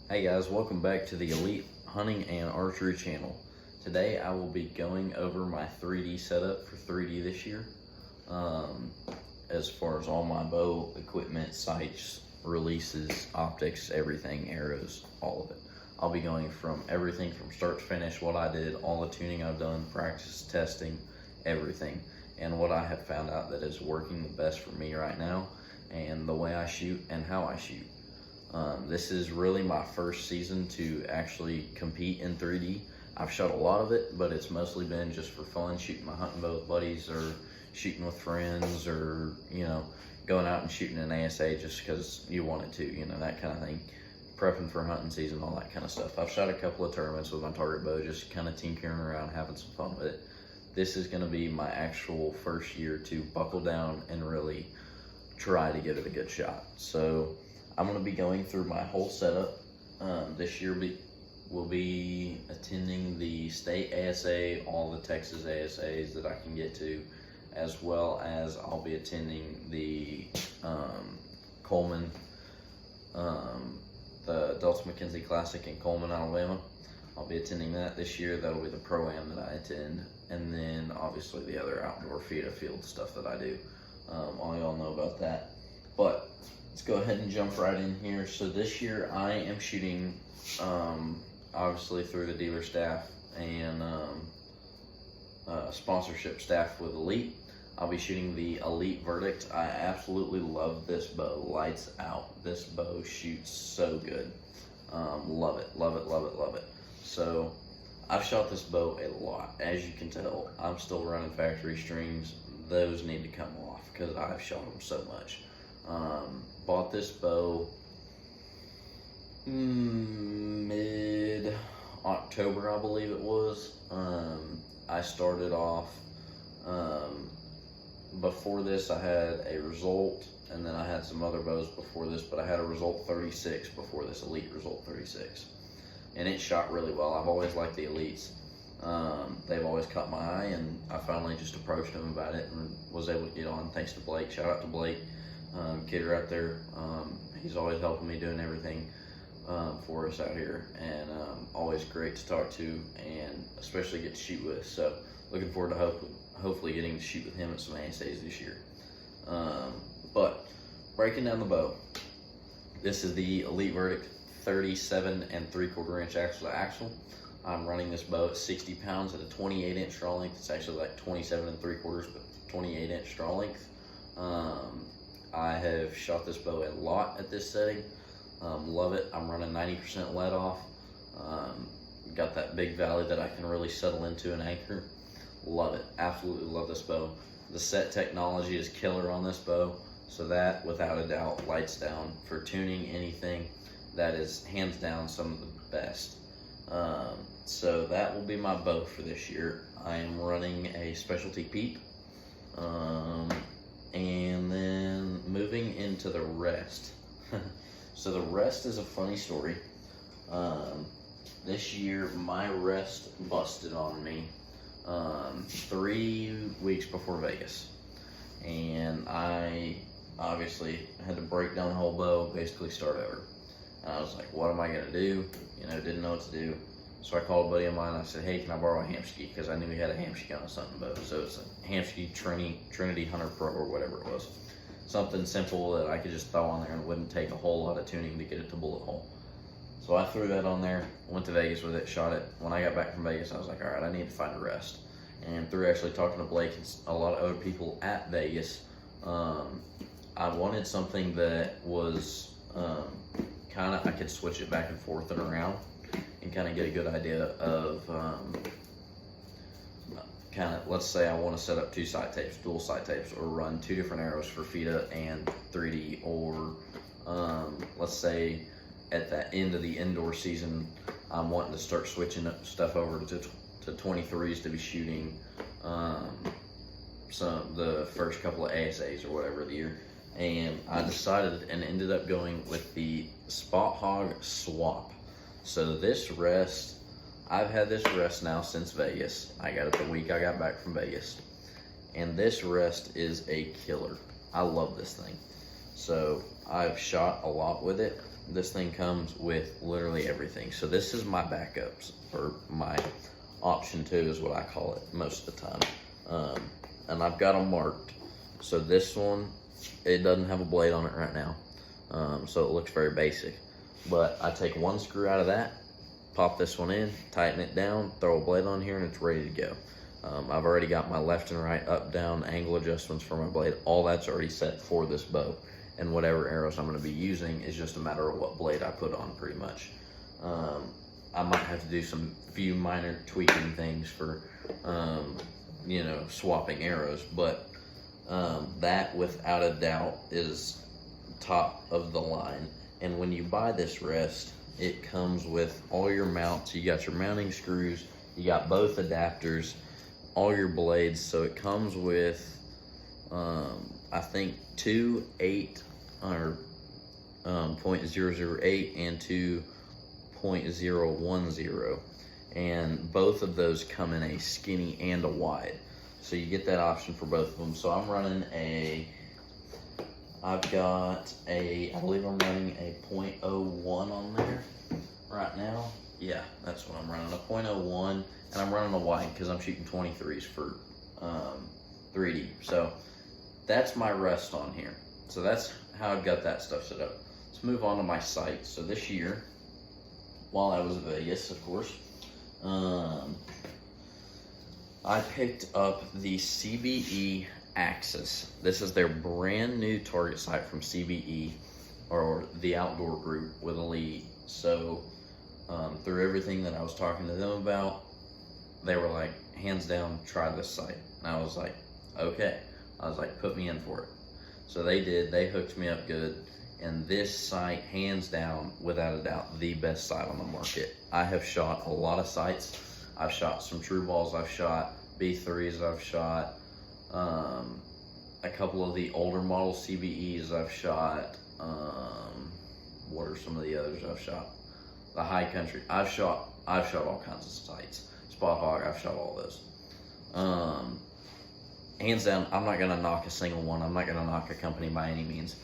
Hey guys, welcome back to the Elite Hunting and Archery channel. Today I will be going over my 3D setup for 3D this year. As far as all my bow equipment, sights, releases, optics, everything, arrows, all of it. I'll be going from everything from start to finish, what I did, all the tuning I've done, practice, testing, everything. And what I have found out that is working the best for me right now, and the way I shoot and how I shoot. This is really my first season to actually compete in 3D. I've shot a lot of it, but it's mostly been just for fun, shooting my hunting bow with buddies or shooting with friends, or, going out and shooting an ASA just because you wanted to, that kind of thing. Prepping for hunting season, all that kind of stuff. I've shot a couple of tournaments with my target bow, just kind of tinkering around, having some fun with it. This is going to be my actual first year to buckle down and really try to give it a good shot. So I'm going to be going through my whole setup. This year we'll be attending the state ASA, all the Texas ASAs that I can get to, as well as I'll be attending the Coleman, the Delta McKenzie Classic in Coleman, Alabama. I'll be attending that this year. That'll be the Pro-Am that I attend. And then obviously the other outdoor FIDA field stuff that I do. All y'all know about that. But let's go ahead and jump right in here. So this year I am shooting, obviously through the dealer staff and sponsorship staff with Elite. I'll be shooting the Elite Verdict. I absolutely love this bow. Lights out. This bow shoots so good. Love it, love it, love it, love it. So I've shot this bow a lot. As you can tell, I'm still running factory strings. Those need to come off because I've shot them so much. Bought this bow mid-October, I believe it was. I started off, before this I had a Result, and then I had some other bows before this, but I had a Result 36 before this, Elite Result 36. And it shot really well. I've always liked the Elites. They've always caught my eye, and I finally just approached them about it and was able to get on thanks to Blake. Shout out to Blake, Kidder out there. He's always helping me, doing everything for us out here, and always great to talk to, and especially get to shoot with. So looking forward to hopefully getting to shoot with him at some ASAs this year. But breaking down the bow, this is the Elite Verdict 37 3/4 inch axle to axle. I'm running this bow at 60 pounds at a 28 inch draw length. It's actually like 27 3/4, but 28 inch draw length. I have shot this bow a lot at this setting. Love it. I'm running 90% let off. Got that big valley that I can really settle into and anchor. Love it. Absolutely love this bow. The set technology is killer on this bow. So that, without a doubt, lights down for tuning anything. That is hands down some of the best. So that will be my bow for this year. I am running a Specialty Peep. And then moving into the rest. So the rest is a funny story. This year my rest busted on me 3 weeks before Vegas. And I obviously had to break down the whole bow, basically start over. And I was like, what am I gonna do? Didn't know what to do. So I called a buddy of mine and I said, hey, can I borrow a Hamskea? Because I knew he had a Hamskea on a hunting bow. So it's a Hamskea Trinity Hunter Pro or whatever it was. Something simple that I could just throw on there and it wouldn't take a whole lot of tuning to get it to bullet hole. So I threw that on there, went to Vegas with it, shot it. When I got back from Vegas, I was like, all right, I need to find a rest. And through actually talking to Blake and a lot of other people at Vegas, I wanted something that was I could switch it back and forth and around and kind of get a good idea of let's say I want to set up 2 sight tapes, dual sight tapes, or run 2 different arrows for FIDA and 3D, or let's say at the end of the indoor season, I'm wanting to start switching up stuff over to 23s to be shooting the first couple of ASAs or whatever of the year. And I decided and ended up going with the Spot Hogg Swap. So this rest, I've had this rest now since Vegas. I got it the week I got back from Vegas. And this rest is a killer. I love this thing. So I've shot a lot with it. This thing comes with literally everything. So this is my backups, or my option 2 is what I call it most of the time. And I've got them marked. So this one, it doesn't have a blade on it right now. So it looks very basic. But I take one screw out of that, pop this one in, tighten it down, throw a blade on here, and it's ready to go. I've already got my left and right, up, down, angle adjustments for my blade. All that's already set for this bow. And whatever arrows I'm going to be using is just a matter of what blade I put on, pretty much. I might have to do some few minor tweaking things for, you know, swapping arrows. But that, without a doubt, is top of the line. And when you buy this rest, it comes with all your mounts. You got your mounting screws, you got both adapters, all your blades. So it comes with, I think, 2 8 or 0.008 and 2.010, and both of those come in a skinny and a wide. So you get that option for both of them. So I'm running I believe I'm running a 0.01 on there right now. Yeah, that's what I'm running, a 0.01, and I'm running a wide because I'm shooting 23s for 3D. So that's my rest on here. So that's how I've got that stuff set up. Let's move on to my sights. So this year, while I was in Vegas, of course, I picked up the CBE Axis. This is their brand new target sight from CBE, or the Outdoor Group with Elite. So through everything that I was talking to them about, they were like, hands down, try this sight. And I was like, okay. I was like, put me in for it. So they did. They hooked me up good. And this sight, hands down, without a doubt, the best sight on the market. I have shot a lot of sights. I've shot some True Balls. I've shot B3s. I've shot a couple of the older model CBEs. I've shot, what are some of the others I've shot? The High Country. I've shot all kinds of sights. Spot Hog, I've shot all those. Hands down, I'm not gonna knock a single one. I'm not gonna knock a company by any means.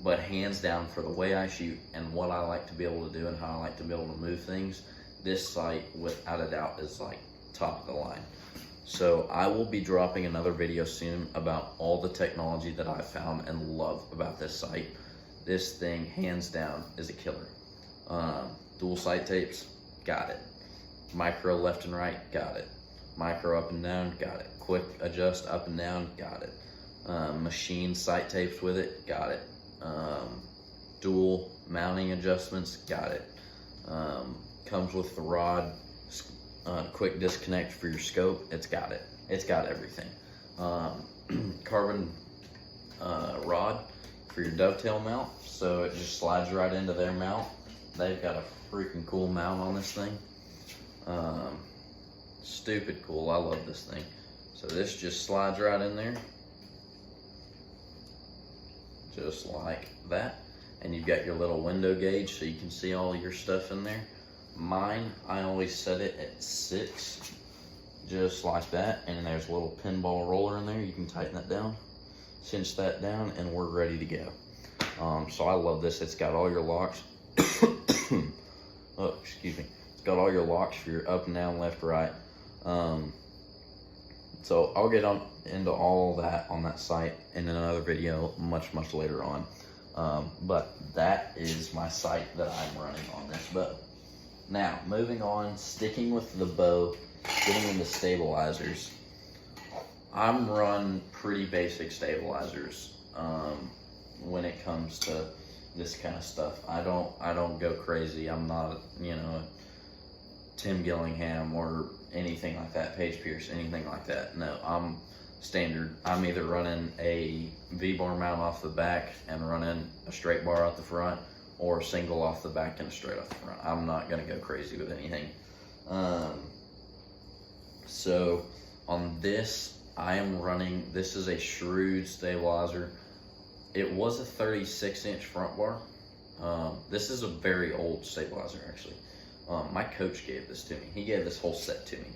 But hands down, for the way I shoot and what I like to be able to do and how I like to be able to move things, this sight, without a doubt, is like top of the line. So I will be dropping another video soon about all the technology that I found and love about this sight. This thing, hands down, is a killer. Dual sight tapes, got it. Micro left and right, got it. Micro up and down, got it. Quick adjust up and down, got it. Machine sight tapes with it, got it. Dual mounting adjustments, got it. Comes with the rod, quick disconnect for your scope, it's got it. It's got everything. Carbon rod for your dovetail mount, so it just slides right into their mount. They've got a freaking cool mount on this thing. Stupid cool, I love this thing. So this just slides right in there, just like that. And you've got your little window gauge so you can see all your stuff in there. Mine, I always set it at 6, just like that. And there's a little pinball roller in there. You can tighten that down, cinch that down, and we're ready to go. So I love this. It's got all your locks. Oh, excuse me. It's got all your locks for your up and down, left, right. So I'll get into all that on that site in another video much later on. But that is my sight that I'm running on this bow. Now, moving on, sticking with the bow, getting into stabilizers. I'm run pretty basic stabilizers when it comes to this kind of stuff. I don't go crazy. I'm not, you know, Tim Gillingham or anything like that, Paige Pierce, anything like that. No, I'm standard. I'm either running a V-bar mount off the back and running a straight bar out the front, or a single off the back and a straight off the front. I'm not gonna go crazy with anything. So on this, I am running, this is a Shrewd stabilizer. It was a 36-inch front bar. This is a very old stabilizer, actually. My coach gave this to me. He gave this whole set to me,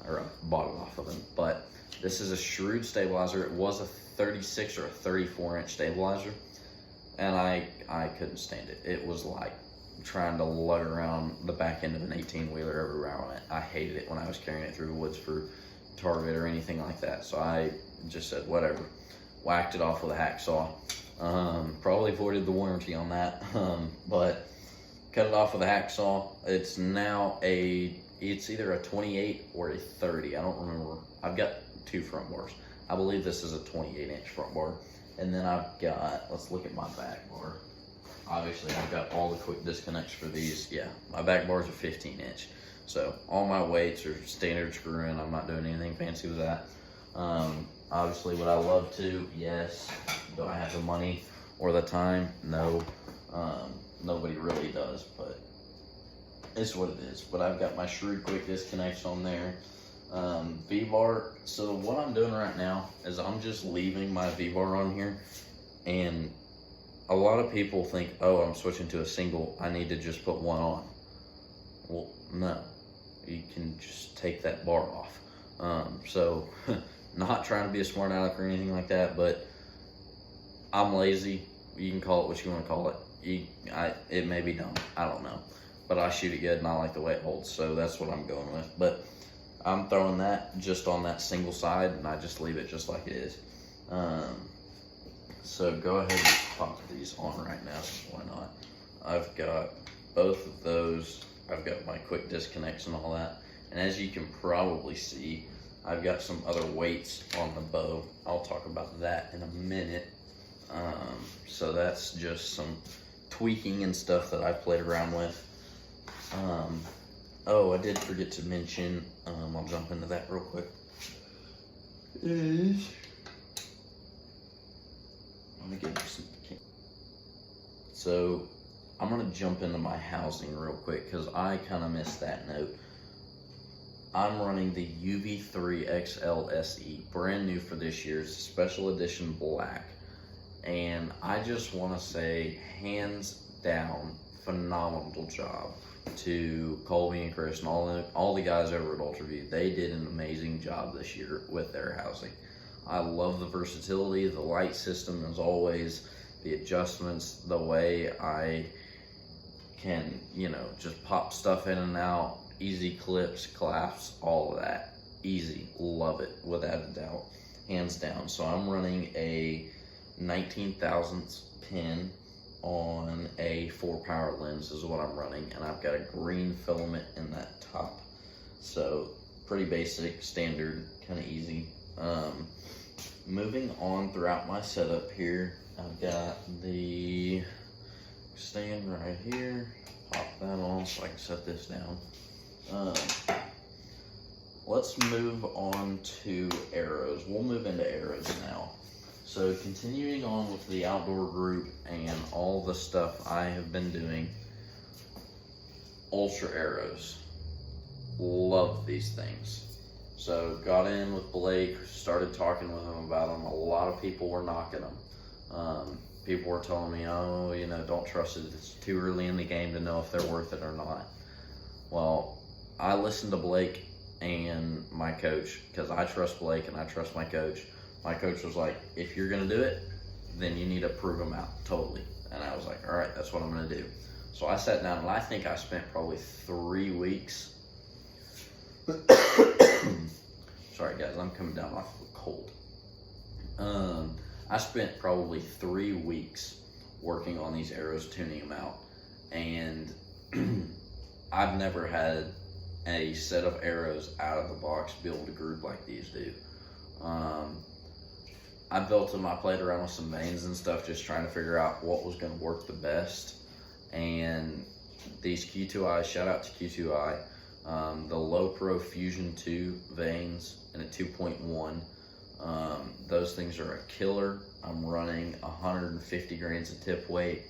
or I bought it off of him. But this is a Shrewd stabilizer. It was a 36 or a 34-inch stabilizer, and I couldn't stand it. It was like trying to lug around the back end of an 18-wheeler everywhere I went. I hated it when I was carrying it through the woods for target or anything like that. So I just said, whatever. Whacked it off with a hacksaw. Probably voided the warranty on that. But cut it off with a hacksaw. It's now it's either a 28 or a 30. I don't remember. I've got 2 front bars. I believe this is a 28-inch front bar. And then I've got, let's look at my back bar. Obviously, I've got all the quick disconnects for these. Yeah, my back bars are 15-inch. So all my weights are standard screw-in. I'm not doing anything fancy with that. Obviously, would I love to? Yes. Do I have the money or the time? No. Nobody really does, but it's what it is. But I've got my Shrewd quick disconnects on there. V-bar. So what I'm doing right now is I'm just leaving my V-bar on here, and a lot of people think, oh, I'm switching to a single, I need to just put one on. Well, no. You can just take that bar off. So, not trying to be a smart aleck or anything like that, but I'm lazy. You can call it what you want to call it. It may be dumb. I don't know. But I shoot it good, and I like the way it holds, so that's what I'm going with. But I'm throwing that just on that single side, and I just leave it just like it is. So go ahead and pop these on right now. Why not? I've got both of those. I've got my quick disconnects and all that. And as you can probably see, I've got some other weights on the bow. I'll talk about that in a minute. So that's just some tweaking and stuff that I've played around with. Oh, I did forget to mention, I'll jump into that real quick. Let me get some. So I'm gonna jump into my housing real quick because I kind of missed that note. I'm running the UV3 XL SE, brand new for this year's special edition black, and I just want to say, hands down, phenomenal job to Colby and Chris and all the guys over at Ultraview. They did an amazing job this year with their housing. I love the versatility, the light system as always, the adjustments, the way I can, just pop stuff in and out, easy clips, clasps, all of that. Easy, love it, without a doubt, hands down. So I'm running a 19 thousandths pin on a 4-power lens is what I'm running, and I've got a green filament in that top. So pretty basic, standard, kind of easy. Moving on throughout my setup here, I've got the stand right here. Pop that on so I can set this down. Let's move on to arrows. We'll move into arrows now. So continuing on with the outdoor group and all the stuff I have been doing, Ultra arrows. Love these things. So got in with Blake, started talking with him about them. A lot of people were knocking them. People were telling me, oh, don't trust it. It's too early in the game to know if they're worth it or not. Well, I listened to Blake and my coach because I trust Blake and I trust my coach. My coach was like, if you're going to do it, then you need to prove them out totally. And I was like, all right, that's what I'm going to do. So I sat down and I think I spent probably 3 weeks. Sorry guys, I'm coming down off of a cold. I spent probably 3 weeks working on these arrows, tuning them out. And I've never had a set of arrows out of the box be able to group like these do. I built them, I played around with some vanes and stuff, just trying to figure out what was going to work the best. And these Q2i, shout out to Q2i, the Low Pro Fusion 2 vanes and a 2.1. Those things are a killer. I'm running 150 grains of tip weight,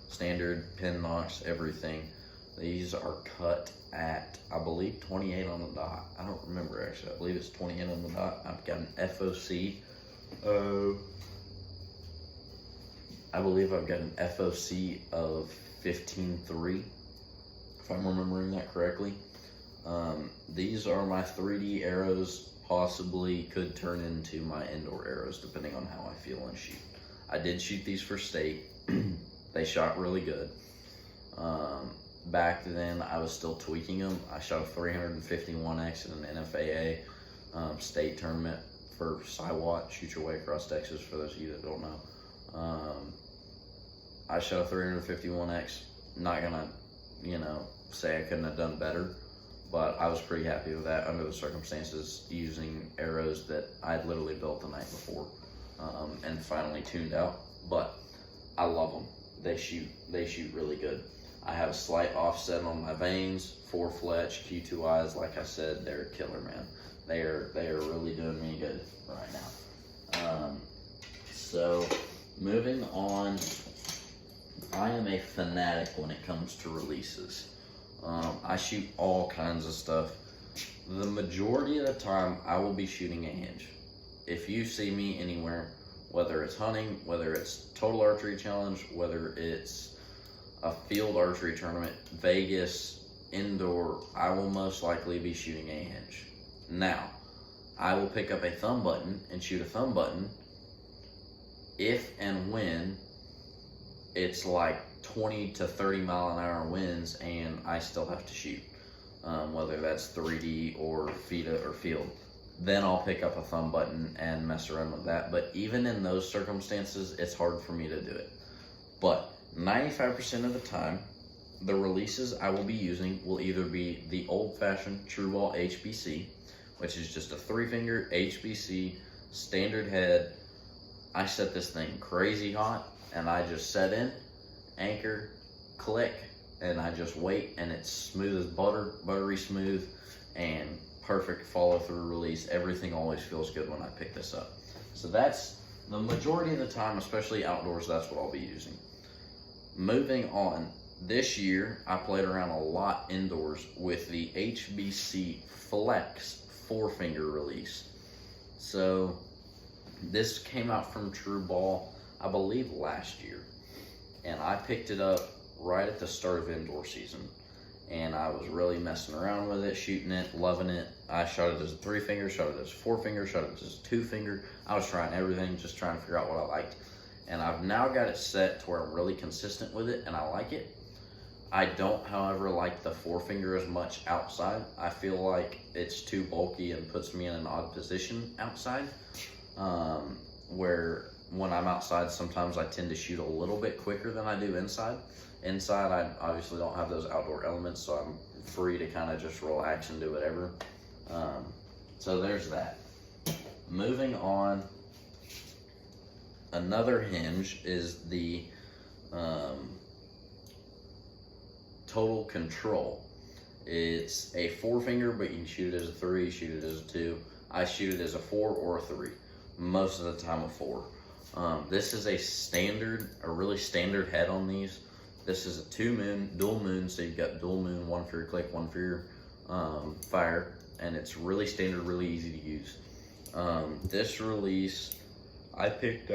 standard pin notch, everything. These are cut at, I believe, 28 on the dot. I don't remember actually. I believe it's 28 on the dot. I've got an FOC. I believe I've got an FOC of 15.3, if I'm remembering that correctly. These are my 3D arrows. Possibly could turn into my indoor arrows depending on how I feel and shoot. I did shoot these for state. They shot really good. Back then, I was still tweaking them. I shot a 351X in an NFAA state tournament for Siwat, Shoot Your Way Across Texas, for those of you that don't know. I shot a 351X. Not gonna, say I couldn't have done better, but I was pretty happy with that under the circumstances, using arrows that I'd literally built the night before and finally tuned out. But I love them. They shoot really good. I have a slight offset on my vanes, 4 Fletch, Q2Is. Like I said, they're a killer, man. They are really doing me good right now. So moving on, I am a fanatic when it comes to releases. I shoot all kinds of stuff. The majority of the time, I will be shooting a hinge. If you see me anywhere, whether it's hunting, whether it's total archery challenge, whether it's a field archery tournament, Vegas, indoor, I will most likely be shooting a hinge. Now, I will pick up a thumb button and shoot a thumb button if and when it's like 20 to 30 mile an hour winds and I still have to shoot, whether that's 3D or FITA or field. Then I'll pick up a thumb button and mess around with that. But even in those circumstances, it's hard for me to do it. But 95% of the time, the releases I will be using will either be the old-fashioned TruBall HBC, which is just a 3-finger HBC, standard head. I set this thing crazy hot, and I just set in, anchor, click, and I just wait, and it's smooth as butter, buttery smooth, and perfect follow-through release. Everything always feels good when I pick this up. So that's the majority of the time, especially outdoors, that's what I'll be using. Moving on, this year I played around a lot indoors with the HBC Flex 4-finger release. So this came out from TruBall, I believe, last year, and I picked it up right at the start of indoor season, and I was really messing around with it, shooting it, loving it. I shot it as a 3-finger, shot it as a 4-finger, shot it as a 2-finger. I was trying everything, just trying to figure out what I liked. And I've now got it set to where I'm really consistent with it, and I like it. I don't, however, like the 4-finger as much outside. I feel like it's too bulky and puts me in an odd position outside, where when I'm outside, sometimes I tend to shoot a little bit quicker than I do inside. Inside, I obviously don't have those outdoor elements, so I'm free to kind of just relax and do whatever. So there's that. Moving on, another hinge is the Total Control. It's a 4-finger, but you can shoot it as a 3, shoot it as a 2. I shoot it as a 4 or a 3. Most of the time a 4. This is a really standard head on these. This is a 2-moon, dual moon, so you've got dual moon, 1 for your click, 1 for your fire, and it's really standard, really easy to use. This release, I picked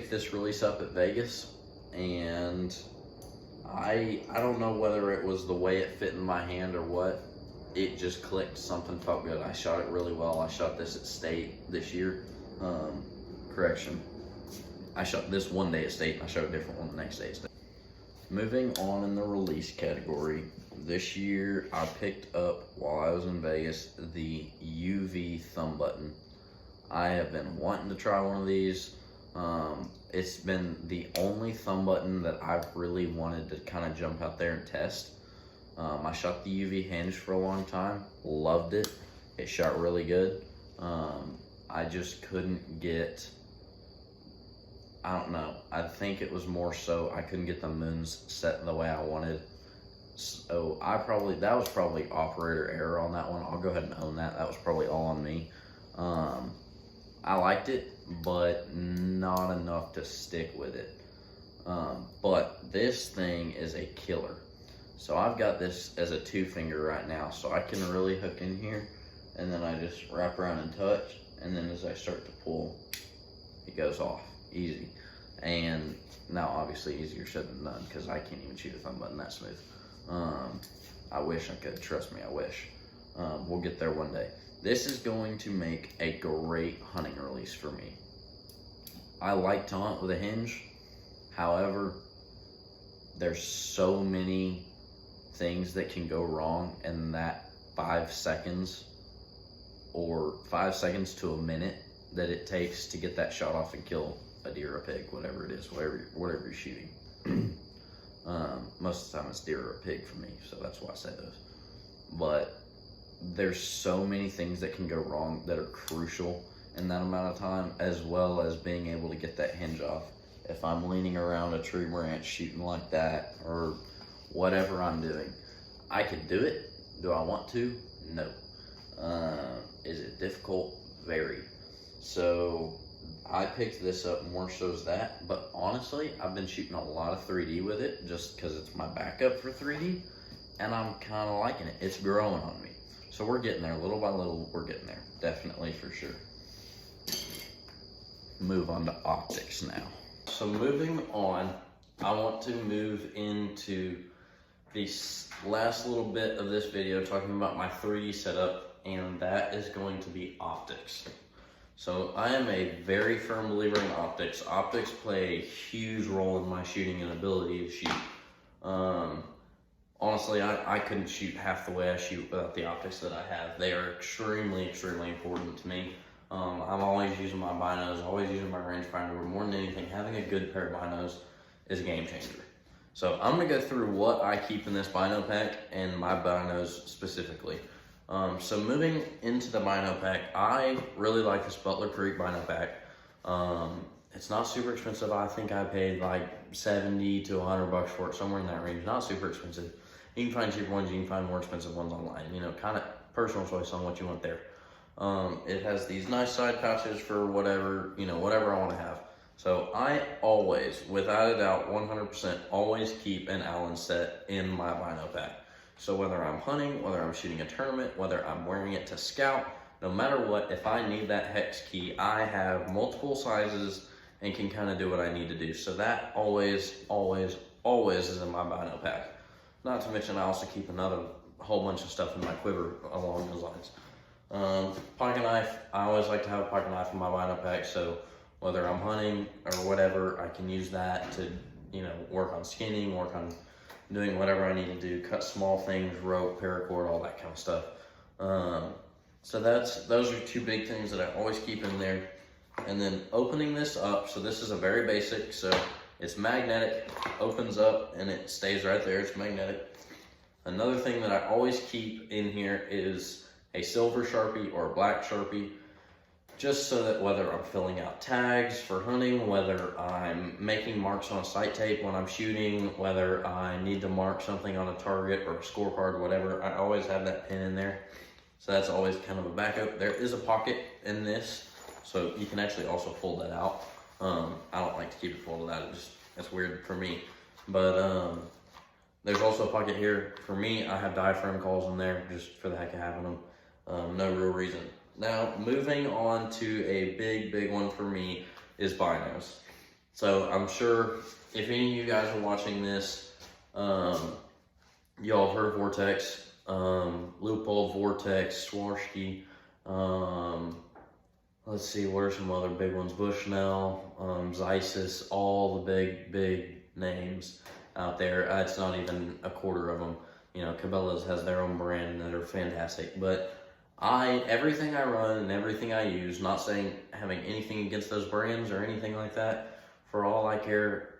this release up at Vegas, and I don't know whether it was the way it fit in my hand or what. It just clicked, something felt good. I shot it really well. I shot this at state this year. I shot this one day at state, and I shot a different one the next day at state. Moving on in the release category, this year I picked up, while I was in Vegas, the UV thumb button. I have been wanting to try one of these. It's been the only thumb button that I've really wanted to kind of jump out there and test. I shot the UV hinge for a long time, loved it. It shot really good. I just couldn't get, I don't know, I think it was more so I couldn't get the moons set the way I wanted. So that was probably operator error on that one. I'll go ahead and own that. That was probably all on me. I liked it, but not enough to stick with it. But this thing is a killer. So I've got this as a 2-finger right now, so I can really hook in here, and then I just wrap around and touch, and then as I start to pull, it goes off, easy. And now obviously easier said than done, because I can't even shoot a thumb button that smooth. I wish I could, trust me, I wish. We'll get there one day. This is going to make a great hunting release for me. I like to hunt with a hinge. However, there's so many things that can go wrong in that 5 seconds or 5 seconds to a minute that it takes to get that shot off and kill a deer or a pig, whatever it is, whatever you're shooting. Most of the time it's deer or a pig for me, so that's why I say those. But there's so many things that can go wrong that are crucial in that amount of time, as well as being able to get that hinge off. If I'm leaning around a tree branch shooting like that, or whatever I'm doing, I can do it. Do I want to? No. Is it difficult? Very. So I picked this up more so as that, but honestly, I've been shooting a lot of 3D with it just because it's my backup for 3D, and I'm kind of liking it. It's growing on me. So we're getting there little by little. We're getting there, definitely, for sure. Move on to optics now. So moving on, I want to move into the last little bit of this video talking about my 3D setup, and that is going to be optics. So I am a very firm believer in optics. Optics play a huge role in my shooting and ability to shoot. Honestly, I couldn't shoot half the way I shoot without the optics that I have. They are extremely, extremely important to me. I'm always using my binos, always using my rangefinder, but more than anything, having a good pair of binos is a game changer. So I'm gonna go through what I keep in this bino pack and my binos specifically. So moving into the bino pack, I really like this Butler Creek bino pack. It's not super expensive. I think I paid like 70 to 100 bucks for it, somewhere in that range. Not super expensive. You can find cheaper ones, you can find more expensive ones online. You know, kind of personal choice on what you want there. It has these nice side pouches for whatever, you know, whatever I want to have. So I always, without a doubt, 100%, always keep an Allen set in my bino pack. So whether I'm hunting, whether I'm shooting a tournament, whether I'm wearing it to scout, no matter what, if I need that hex key, I have multiple sizes and can kind of do what I need to do. So that always, always, always is in my bino pack. Not to mention I also keep another whole bunch of stuff in my quiver along those lines. Pocket knife, I always like to have a pocket knife in my bino pack, so whether I'm hunting or whatever, I can use that to, you know, work on skinning, work on doing whatever I need to do, cut small things, rope, paracord, all that kind of stuff. So those are two big things that I always keep in there. And then opening this up, so this is a very basic, so it's magnetic, opens up and it stays right there, it's magnetic. Another thing that I always keep in here is a silver Sharpie or a black Sharpie, just so that whether I'm filling out tags for hunting, whether I'm making marks on a sight tape when I'm shooting, whether I need to mark something on a target or a scorecard, whatever, I always have that pin in there. So that's always kind of a backup. There is a pocket in this, so you can actually also fold that out. I don't like to keep it folded out, it's weird for me. But there's also a pocket here. For me, I have diaphragm calls in there just for the heck of having them. No real reason. Now, moving on to a big one for me is binos. So I'm sure if any of you guys are watching this, y'all have heard of Vortex, Leupold, Vortex, Swarovski. Let's see, what are some other big ones? Bushnell, Zeiss, all the big names out there. It's not even a quarter of them. You know, Cabela's has their own brand that are fantastic, but everything I run and everything I use, not saying having anything against those brands or anything like that, for all I care,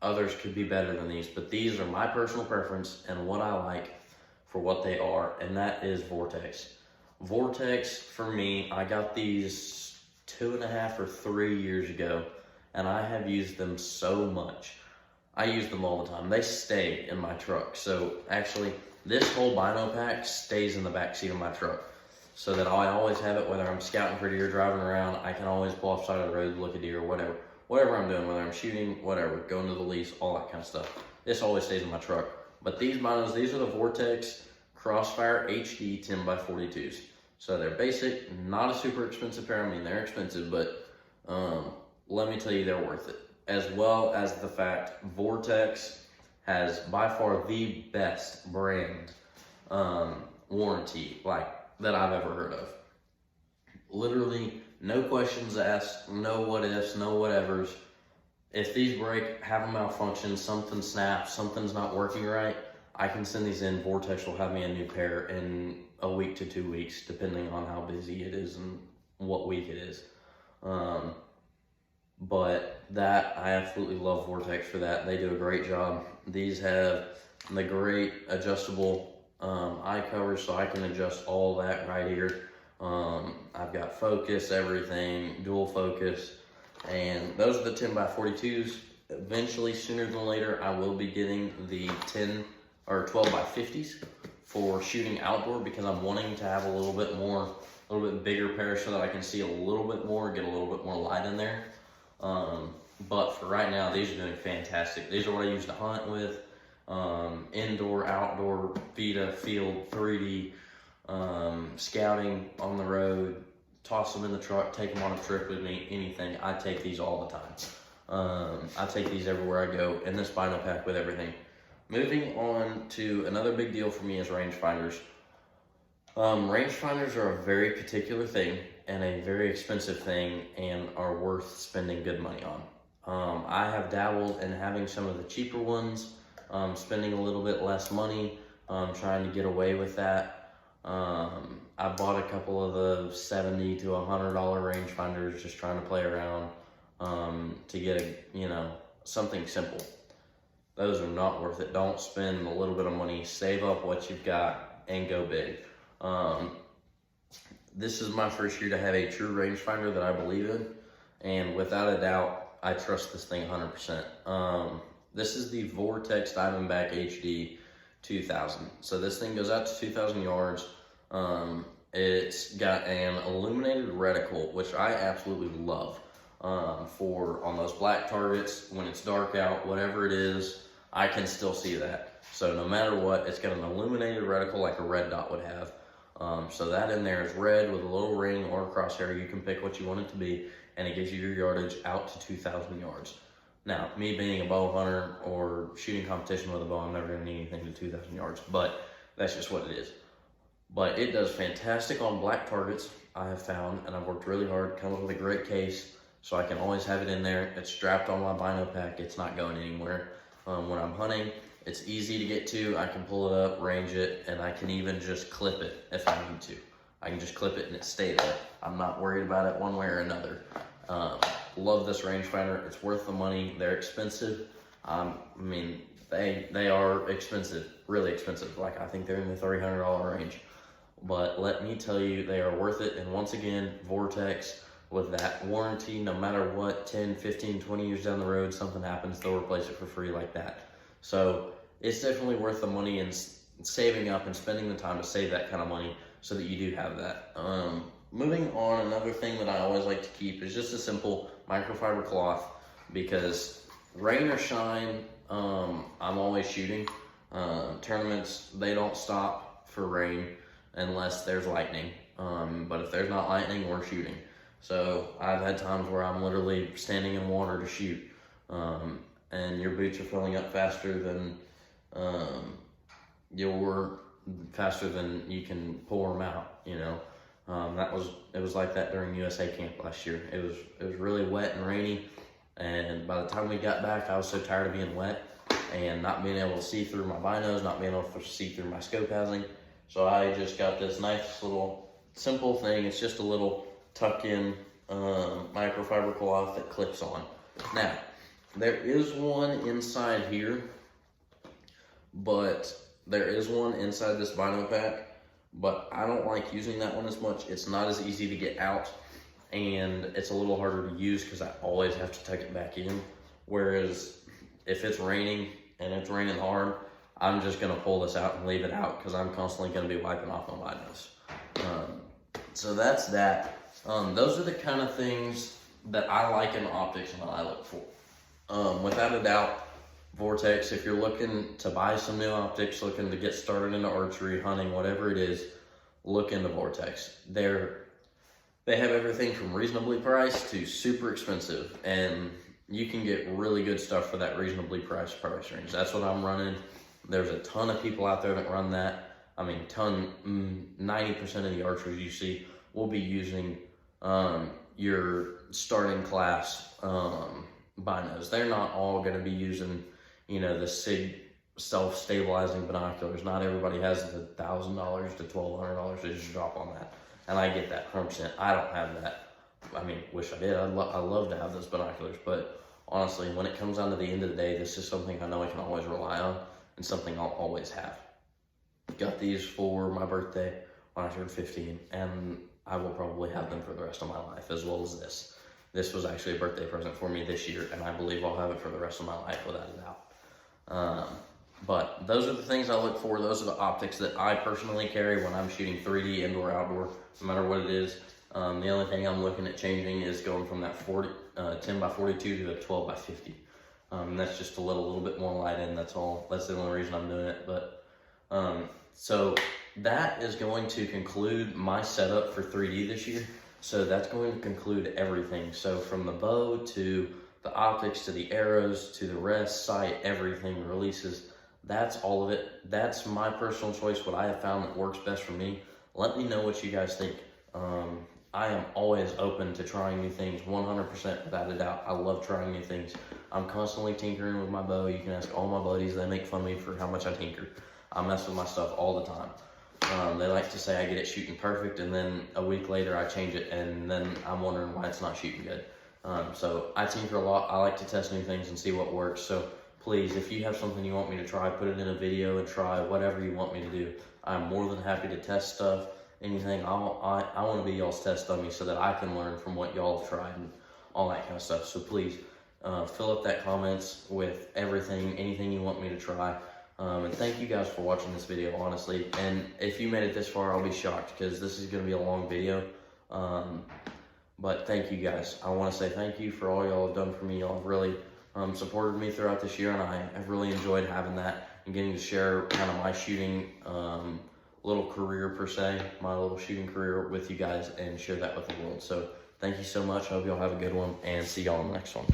others could be better than these, but these are my personal preference and what I like for what they are, and that is Vortex. Vortex, for me, I got these 2.5 or 3 years ago, and I have used them so much. I use them all the time. They stay in my truck. So actually, this whole bino pack stays in the back seat of my truck, so that I always have it, whether I'm scouting for deer, driving around, I can always pull off side of the road, look at deer, whatever I'm doing, whether I'm shooting, whatever, going to the lease, all that kind of stuff. This always stays in my truck. But these binos, these are the Vortex Crossfire HD 10x42s. So they're basic, not a super expensive pair. I mean, they're expensive, but let me tell you, they're worth it. As well as the fact Vortex has by far the best brand warranty, that I've ever heard of. Literally, no questions asked, no what ifs, no whatevers. if these break, have a malfunction, something snaps, something's not working right, I can send these in. Vortex will have me a new pair in a week to 2 weeks, depending on how busy it is and what week it is. But that, I absolutely love Vortex for that. They do a great job. These have the great adjustable eye covers, so I can adjust all that right here. I've got focus, everything, dual focus, and those are the 10x42s. Eventually, sooner than later, I will be getting the 10 or 12x50s for shooting outdoor, because I'm wanting to have a little bit bigger pair so that I can see a little bit more, get a little bit more light in there. But for right now, these are doing fantastic. These are what I use to hunt with, indoor, outdoor, VITA, field, 3D, scouting on the road, toss them in the truck, take them on a trip with me, anything. I take these all the time. I take these everywhere I go in this bino pack with everything. Moving on to another big deal for me is rangefinders. Rangefinders are a very particular thing and a very expensive thing, and are worth spending good money on. I have dabbled in having some of the cheaper ones, spending a little bit less money, trying to get away with that. I bought a couple of the $70 to $100 rangefinders, just trying to play around, to get something simple. Those are not worth it. Don't spend a little bit of money. Save up what you've got and go big. This is my first year to have a true rangefinder that I believe in, and without a doubt, I trust this thing 100%. This is the Vortex Diamondback HD 2000. So this thing goes out to 2,000 yards. It's got an illuminated reticle, which I absolutely love. For on those black targets, when it's dark out, whatever it is, I can still see that. So no matter what, it's got an illuminated reticle like a red dot would have. So that in there is red with a little ring or a crosshair. You can pick what you want it to be, and it gives you your yardage out to 2,000 yards. Now, me being a bow hunter or shooting competition with a bow, I'm never going to need anything to 2,000 yards, but that's just what it is. But it does fantastic on black targets, I have found, and I've worked really hard. Comes with a great case, so I can always have it in there. It's strapped on my bino pack. It's not going anywhere. When I'm hunting, it's easy to get to. I can pull it up, range it, and I can even just clip it if I need to. I can just clip it and it stay there. I'm not worried about it one way or another. Love this rangefinder. It's worth the money. They're expensive. I mean, they are expensive, really expensive. Like, I think they're in the $300 range. But let me tell you, they are worth it. And once again, Vortex, with that warranty, no matter what, 10, 15, 20 years down the road, something happens, they'll replace it for free like that. So it's definitely worth the money and saving up and spending the time to save that kind of money so that you do have that. Moving on, another thing that I always like to keep is just a simple microfiber cloth, because rain or shine, I'm always shooting. Tournaments, they don't stop for rain unless there's lightning. But if there's not lightning, we're shooting. So I've had times where I'm literally standing in water to shoot, and your boots are filling up faster than you can pour them out. It was like that during USA Camp last year. It was really wet and rainy, and by the time we got back, I was so tired of being wet and not being able to see through my binos, not being able to see through my scope housing. So I just got this nice little simple thing. It's just a little tuck-in microfiber cloth that clips on. Now, there is one inside here, but there is one inside this bino pack, but I don't like using that one as much. It's not as easy to get out, and it's a little harder to use because I always have to tuck it back in. Whereas if it's raining and it's raining hard, I'm just gonna pull this out and leave it out because I'm constantly gonna be wiping off my binos. So that's that. Those are the kind of things that I like in optics and that I look for. Without a doubt, Vortex, if you're looking to buy some new optics, looking to get started into archery, hunting, whatever it is, look into Vortex. They have everything from reasonably priced to super expensive, and you can get really good stuff for that reasonably priced price range. That's what I'm running. There's a ton of people out there that run that. I mean, 90% of the archers you see will be using your starting class binos. They're not all going to be using, the SIG self-stabilizing binoculars. Not everybody has the $1,000 to $1,200 to just drop on that. And I get that 100%. I don't have that. I mean, wish I did. I love to have those binoculars. But honestly, when it comes down to the end of the day, this is something I know I can always rely on and something I'll always have. Got these for my birthday when I turned 15, and I will probably have them for the rest of my life, as well as this. This was actually a birthday present for me this year, and I believe I'll have it for the rest of my life without a doubt. But those are the things I look for. Those are the optics that I personally carry when I'm shooting 3D, indoor, outdoor, no matter what it is. The only thing I'm looking at changing is going from that 10 by 42 to a 12 by 50. That's just to let a little bit more light in, that's all. That's the only reason I'm doing it. But so that is going to conclude my setup for 3D this year. So that's going to conclude everything. So from the bow to the optics to the arrows to the rest, sight, everything, releases, that's all of it. That's my personal choice, what I have found that works best for me. Let me know what you guys think. I am always open to trying new things, 100% without a doubt. I love trying new things. I'm constantly tinkering with my bow. You can ask all my buddies. They make fun of me for how much I tinker. I mess with my stuff all the time. They like to say I get it shooting perfect, and then a week later I change it, and then I'm wondering why it's not shooting good. So I tinker a lot. I like to test new things and see what works. So please, if you have something you want me to try, put it in a video and try whatever you want me to do. I'm more than happy to test stuff, anything. I want to be y'all's test dummy so that I can learn from what y'all have tried and all that kind of stuff. So please, fill up that comments with everything, anything you want me to try. And thank you guys for watching this video, honestly. And if you made it this far, I'll be shocked because this is going to be a long video. But thank you guys. I want to say thank you for all y'all have done for me. Y'all have really supported me throughout this year, and I have really enjoyed having that and getting to share kind of my shooting little career per se, my little shooting career with you guys and share that with the world. So thank you so much. I hope y'all have a good one, and see y'all in the next one.